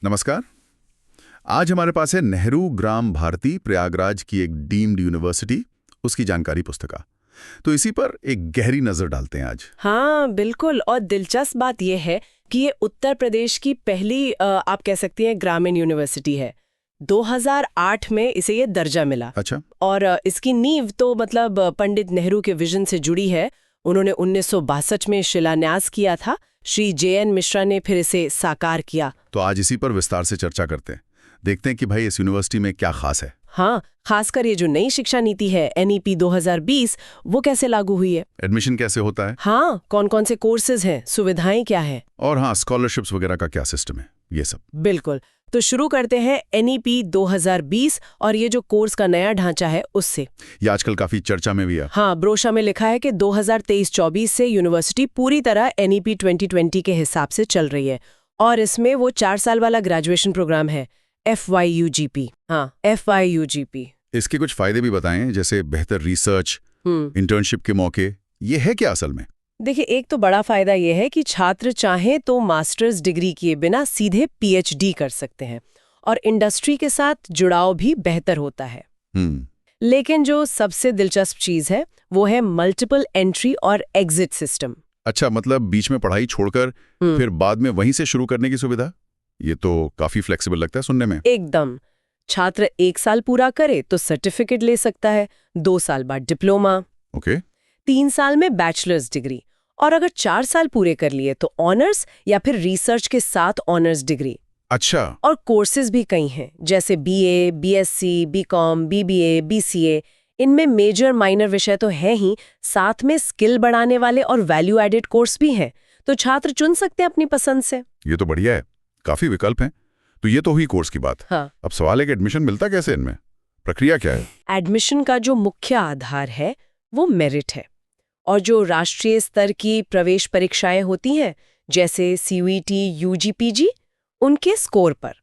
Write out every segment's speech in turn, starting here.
नमस्कार। आज हमारे पास है नेहरू ग्राम भारती प्रयागराज की एक डीम्ड यूनिवर्सिटी, उसकी जानकारी पुस्तिका। तो इसी पर एक गहरी नजर डालते हैं आज। हाँ बिल्कुल। और दिलचस्प बात यह है कि ये उत्तर प्रदेश की पहली आप कह सकती हैं ग्रामीण यूनिवर्सिटी है। 2008 में इसे ये दर्जा मिला। अच्छा। और इसकी नींव तो मतलब पंडित नेहरू के विजन से जुड़ी है। उन्होंने 1962 में शिलान्यास किया था। श्री JN मिश्रा ने फिर इसे साकार किया। तो आज इसी पर विस्तार से चर्चा करते हैं, देखते हैं कि भाई इस यूनिवर्सिटी में क्या खास है। हाँ, खासकर ये जो नई शिक्षा नीति है NEP 2020 वो कैसे लागू हुई है। एडमिशन कैसे होता है, हाँ, कौन कौन से कोर्सेज हैं, सुविधाएं क्या है, और हाँ, स्कॉलरशिप्स वगैरह का क्या सिस्टम है, ये सब। बिल्कुल। तो शुरू करते हैं NEP 2020 और ये जो कोर्स का नया ढांचा है उससे। ये आजकल काफी चर्चा में भी है। हाँ, ब्रोशर में लिखा है कि 2023-24 से यूनिवर्सिटी पूरी तरह NEP 2020 के हिसाब से चल रही है और इसमें वो 4 साल वाला ग्रेजुएशन प्रोग्राम है FYUGP। हाँ, FYUGP। इसके कुछ फायदे भी बताएं, जैसे बेहतर रिसर्च, इंटर्नशिप के मौके। ये है क्या असल में? देखिए, एक तो बड़ा फायदा यह है कि छात्र चाहे तो मास्टर्स डिग्री किए बिना सीधे PhD कर सकते हैं और इंडस्ट्री के साथ जुड़ाव भी बेहतर होता है। लेकिन जो सबसे दिलचस्प चीज है वो है मल्टीपल एंट्री और एग्जिट सिस्टम। अच्छा, मतलब बीच में पढ़ाई छोड़कर फिर बाद में वहीं से शुरू करने की सुविधा। ये तो काफी फ्लेक्सिबल लगता है सुनने में। एकदम। छात्र 1 साल पूरा करे तो सर्टिफिकेट ले सकता है, 2 साल बाद डिप्लोमा, ओके, 3 साल में बैचलर्स डिग्री, और अगर 4 साल पूरे कर लिए तो ऑनर्स या फिर रिसर्च के साथ ऑनर्स डिग्री। अच्छा। और कोर्सेज भी कई हैं, जैसे BA, BSc, BCom, BBA, BCA। इनमें मेजर माइनर विषय तो हैं ही, साथ में स्किल बढ़ाने वाले और वैल्यू एडेड कोर्स भी हैं, तो छात्र चुन सकते हैं अपनी पसंद से। ये तो बढ़िया है, काफी विकल्प हैं। तो ये तो हुई कोर्स की बात। हाँ। अब सवाल है कि एडमिशन मिलता कैसे इनमें, प्रक्रिया क्या है? एडमिशन का जो मुख्य आधार है वो मेरिट है, और जो राष्ट्रीय स्तर की प्रवेश परीक्षाएं होती हैं जैसे CUET, UG, PG, उनके स्कोर पर।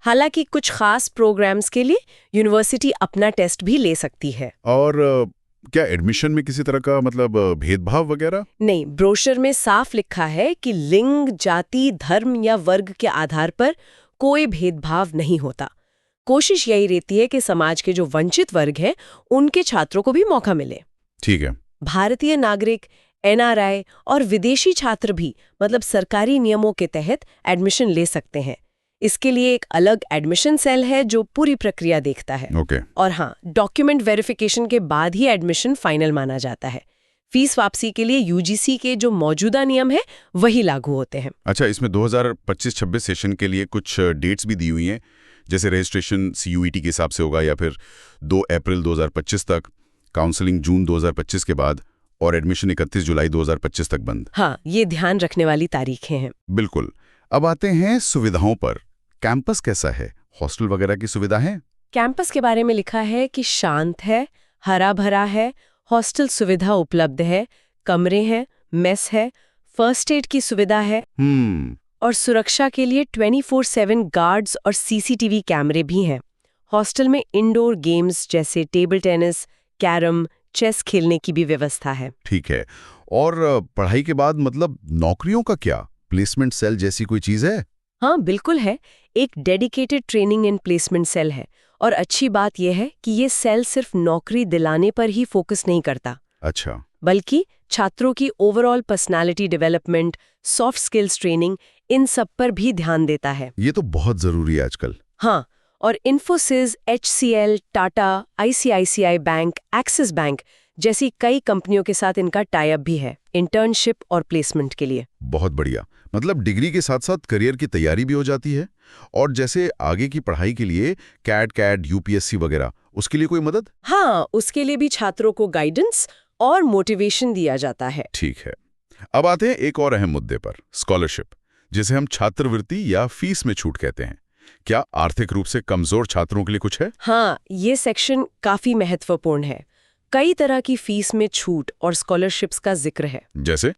हालांकि कुछ खास प्रोग्राम्स के लिए यूनिवर्सिटी अपना टेस्ट भी ले सकती है। और क्या एडमिशन में किसी तरह का मतलब भेदभाव वगैरह? नहीं, ब्रोशर में साफ लिखा है कि लिंग, जाति, धर्म या वर्ग के आधार पर कोई भेदभाव नहीं होता। कोशिश यही रहती है कि समाज के जो वंचित वर्ग हैं उनके छात्रों को भी मौका मिले। ठीक है। भारतीय नागरिक, NRI और विदेशी छात्र भी मतलब सरकारी नियमों के तहत एडमिशन ले सकते हैं। इसके लिए एक अलग एडमिशन सेल है जो पूरी प्रक्रिया देखता है। ओके। और हाँ, डॉक्यूमेंट वेरिफिकेशन के बाद ही एडमिशन फाइनल माना जाता है। फीस वापसी के लिए UGC के जो मौजूदा नियम है वही लागू होते हैं। अच्छा, इसमें 2025-26 सेशन के लिए कुछ डेट्स भी दी हुई हैं, जैसे रजिस्ट्रेशन CUET के हिसाब से होगा या फिर 2 अप्रैल 2025 तक, काउंसलिंग जून 2025 के बाद, और एडमिशन 31 जुलाई 2025 तक बंद। हाँ, ये ध्यान रखने वाली तारीखें हैं। बिल्कुल। अब आते हैं सुविधाओं पर। कैंपस कैसा है, हॉस्टल वगैरह की सुविधा है? कैंपस के बारे में लिखा है कि शांत है, हरा भरा है, हॉस्टल सुविधा उपलब्ध है, कमरे हैं, मेस है, फर्स्ट एड की सुविधा है, और सुरक्षा के लिए 24/7 गार्ड्स और CCTV कैमरे भी हैं। हॉस्टल में इंडोर गेम्स जैसे टेबल टेनिस, कैरम, चेस खेलने की भी व्यवस्था है। ठीक है। और पढ़ाई के बाद मतलब नौकरियों का क्या, प्लेसमेंट सेल जैसी कोई चीज है? हाँ बिल्कुल है, एक dedicated training and placement cell है। और अच्छी बात यह है कि ये सेल सिर्फ नौकरी दिलाने पर ही फोकस नहीं करता। अच्छा। बल्कि छात्रों की overall personality development, soft skills training, इन सब पर भी ध्यान देता है। ये तो बहुत जरूरी है आजकल। हाँ, और Infosys, HCL, Tata, ICICI bank, axis bank जैसी कई कंपनियों के साथ इनका टाई अप भी है इंटर्नशिप और प्लेसमेंट के लिए। बहुत बढ़िया। मतलब डिग्री के साथ साथ करियर की तैयारी भी हो जाती है। और जैसे आगे की पढ़ाई के लिए CAT, UPSC वगैरह, उसके लिए कोई मदद? हाँ, उसके लिए भी छात्रों को गाइडेंस और मोटिवेशन दिया जाता है। ठीक है। अब आते हैं एक और अहम मुद्दे पर, स्कॉलरशिप, जिसे हम छात्रवृत्ति या फीस में छूट कहते हैं। क्या आर्थिक रूप से कमजोर छात्रों के लिए कुछ है? हाँ, ये सेक्शन काफी महत्वपूर्ण है। कई तरह की फीस में छूट और स्कॉलरशिप्स का जिक्र है। जैसे?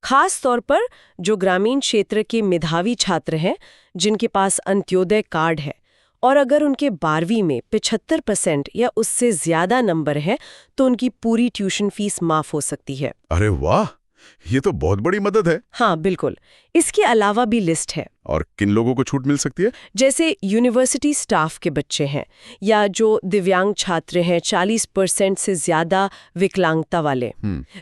खास तौर पर जो ग्रामीण क्षेत्र के मेधावी छात्र हैं जिनके पास अंत्योदय कार्ड है, और अगर उनके 12वीं में 75% या उससे ज्यादा नंबर हैं तो उनकी पूरी ट्यूशन फीस माफ हो सकती है। अरे वाह, ये तो बहुत बड़ी मदद है। हाँ बिल्कुल। इसके अलावा भी लिस्ट है। और किन लोगों को छूट मिल सकती है? जैसे यूनिवर्सिटी स्टाफ के बच्चे हैं या जो दिव्यांग छात्र हैं, 40% से ज्यादा विकलांगता वाले,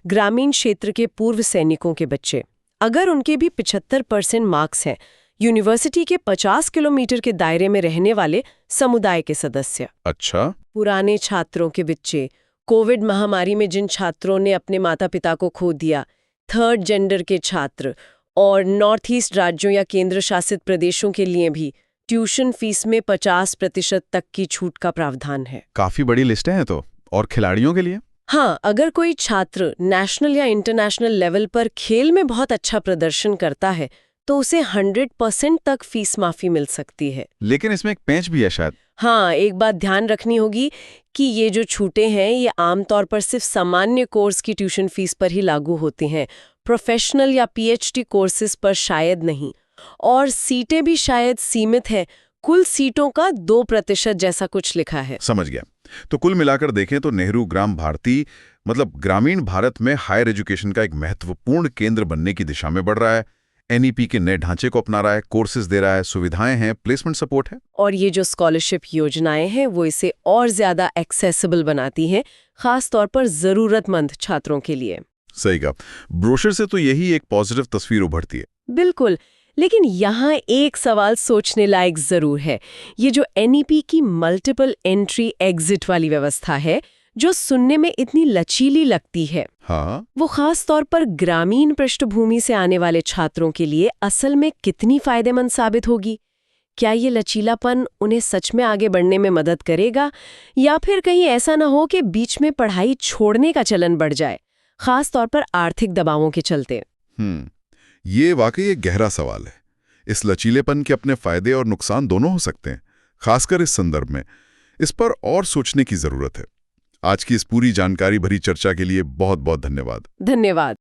ग्रामीण क्षेत्र के पूर्व सैनिकों के बच्चे, अगर उनके भी 75% मार्क्स हैं, यूनिवर्सिटी के 50 किलोमीटर के दायरे में रहने वाले समुदाय के सदस्य। अच्छा। पुराने छात्रों के बच्चे, कोविड महामारी में जिन छात्रों ने अपने माता पिता को खो दिया, थर्ड जेंडर के छात्र, और नॉर्थ ईस्ट राज्यों या केंद्र शासित प्रदेशों के लिए भी ट्यूशन फीस में 50% तक की छूट का प्रावधान है। काफी बड़ी लिस्टें हैं तो। और खिलाड़ियों के लिए? हाँ, अगर कोई छात्र नेशनल या इंटरनेशनल लेवल पर खेल में बहुत अच्छा प्रदर्शन करता है तो उसे 100% तक फीस माफी मिल सकती है। लेकिन इसमें एक पेंच भी है शायद। हाँ, एक बात ध्यान रखनी होगी कि ये जो छूटें हैं ये आमतौर पर सिर्फ सामान्य कोर्स की ट्यूशन फीस पर ही लागू होती हैं, प्रोफेशनल या पीएचडी कोर्सेज पर शायद नहीं। और सीटें भी शायद सीमित हैं, कुल सीटों का 2% जैसा कुछ लिखा है। समझ गया। तो कुल मिलाकर देखें तो नेहरू ग्राम भारती मतलब ग्रामीण भारत में हायर एजुकेशन का एक महत्वपूर्ण केंद्र बनने की दिशा में बढ़ रहा है। एनईपी के नए ढांचे को अपना रहा है, कोर्सेज दे रहा है, सुविधाएं हैं, प्लेसमेंट सपोर्ट है। और ये जो स्कॉलरशिप योजनाएं हैं वो इसे और ज्यादा एक्सेसिबल बनाती हैं, खास तौर पर जरूरतमंद छात्रों के लिए। सही कहा। ब्रोशर से तो यही एक पॉजिटिव तस्वीर उभरती है। बिल्कुल, लेकिन यहाँ एक सवाल सोचने लायक जरूर है। ये जो एनईपी की मल्टीपल एंट्री एग्जिट वाली व्यवस्था है, जो सुनने में इतनी लचीली लगती है, हाँ, वो खास तौर पर ग्रामीण पृष्ठभूमि से आने वाले छात्रों के लिए असल में कितनी फायदेमंद साबित होगी? क्या ये लचीलापन उन्हें सच में आगे बढ़ने में मदद करेगा, या फिर कहीं ऐसा न हो कि बीच में पढ़ाई छोड़ने का चलन बढ़ जाए, खास तौर पर आर्थिक दबावों के चलते? ये वाकई एक गहरा सवाल है। इस लचीलेपन के अपने फायदे और नुकसान दोनों हो सकते हैं, खासकर इस संदर्भ में। इस पर और सोचने की जरूरत है। आज की इस पूरी जानकारी भरी चर्चा के लिए बहुत बहुत धन्यवाद। धन्यवाद।